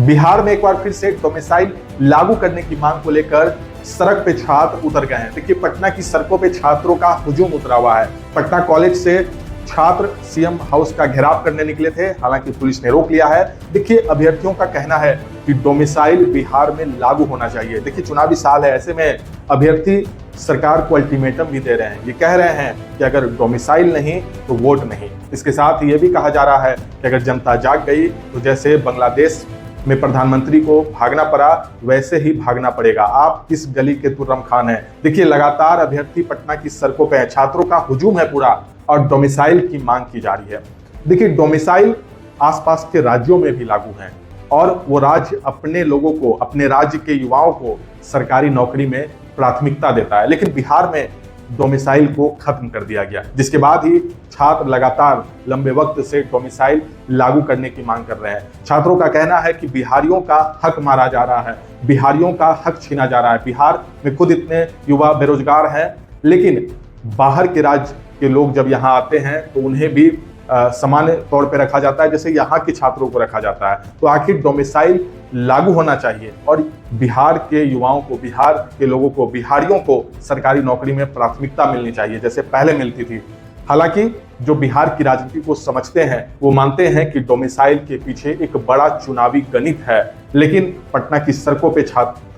बिहार में एक बार फिर से डोमिसाइल लागू करने की मांग को लेकर सड़क पे छात्र उतर गए हैं। देखिए, पटना की सड़कों पे छात्रों का हुजूम उतरा हुआ है। पटना कॉलेज से छात्र सीएम हाउस का घेराव करने निकले थे, हालांकि पुलिस ने रोक लिया है। देखिए, अभ्यर्थियों का कहना है कि डोमिसाइल बिहार में लागू होना चाहिए। देखिए, चुनावी साल है, ऐसे में अभ्यर्थी सरकार को अल्टीमेटम भी दे रहे हैं। ये कह रहे हैं कि अगर डोमिसाइल नहीं तो वोट नहीं। इसके साथ ये भी कहा जा रहा है कि अगर जनता जाग गई तो जैसे बांग्लादेश में प्रधानमंत्री को भागना पड़ा वैसे ही भागना पड़ेगा। आप किस गली के तुर्रम खान हैं। देखिए, लगातार अभ्यर्थी पटना की सड़कों पे हैं, छात्रों का हुजूम है पूरा और डोमिसाइल की मांग की जा रही है। देखिए, डोमिसाइल आसपास के राज्यों में भी लागू है और वो राज्य अपने लोगों को, अपने राज्य के युवाओं को सरकारी नौकरी में प्राथमिकता देता है, लेकिन बिहार में डोमिसाइल को खत्म कर दिया गया, जिसके बाद ही छात्र लगातार लंबे वक्त से डोमिसाइल लागू करने की मांग कर रहे हैं। छात्रों का कहना है कि बिहारियों का हक मारा जा रहा है, बिहारियों का हक छीना जा रहा है। बिहार में खुद इतने युवा बेरोजगार हैं, लेकिन बाहर के राज्य के लोग जब यहाँ आते हैं तो उन्हें भी सामान्य तौर पर रखा जाता है जैसे यहाँ के छात्रों को रखा जाता है। तो आखिर डोमिसाइल लागू होना चाहिए और बिहार के युवाओं को, बिहार के लोगों को, बिहारियों को सरकारी नौकरी में प्राथमिकता मिलनी चाहिए जैसे पहले मिलती थी। हालांकि जो बिहार की राजनीति को समझते हैं वो मानते हैं कि डोमिसाइल के पीछे एक बड़ा चुनावी गणित है, लेकिन पटना की सड़कों पे छात्र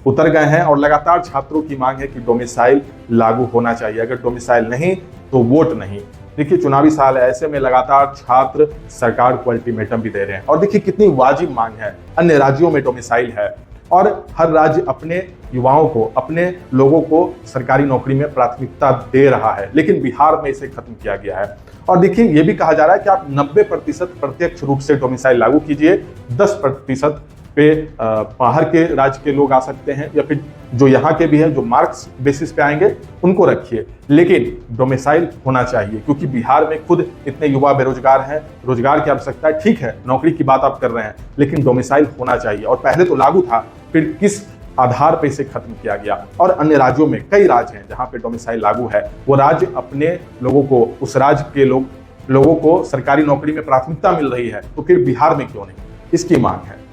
उतर गए हैं और लगातार छात्रों की मांग है कि डोमिसाइल लागू होना चाहिए। अगर डोमिसाइल नहीं तो वोट नहीं। देखिए, चुनावी साल है, ऐसे में लगातार छात्र सरकार को अल्टीमेटम भी दे रहे हैं और देखिए कितनी वाजिब मांग है। अन्य राज्यों में डोमिसाइल है और हर राज्य अपने युवाओं को, अपने लोगों को सरकारी नौकरी में प्राथमिकता दे रहा है, लेकिन बिहार में इसे खत्म किया गया है। और देखिए, ये भी कहा जा रहा है कि आप 90% प्रत्यक्ष रूप से डोमिसाइल लागू कीजिए, 10% पे बाहर के राज्य के लोग आ सकते हैं या फिर जो यहाँ के भी हैं, जो मार्क्स बेसिस पे आएंगे उनको रखिए, लेकिन डोमिसाइल होना चाहिए क्योंकि बिहार में खुद इतने युवा बेरोजगार हैं, रोजगार की आवश्यकता है। ठीक है, नौकरी की बात आप कर रहे हैं, लेकिन डोमिसाइल होना चाहिए। और पहले तो लागू था, फिर किस आधार पर इसे खत्म किया गया। और अन्य राज्यों में कई राज्य हैं जहाँ पे डोमिसाइल लागू है, वो राज्य अपने लोगों को, उस राज्य के लोगों को सरकारी नौकरी में प्राथमिकता मिल रही है, तो फिर बिहार में क्यों नहीं, इसकी मांग है।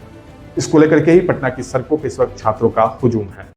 इसको लेकर के ही पटना की सड़कों पर इस वक्त छात्रों का हुजूम है।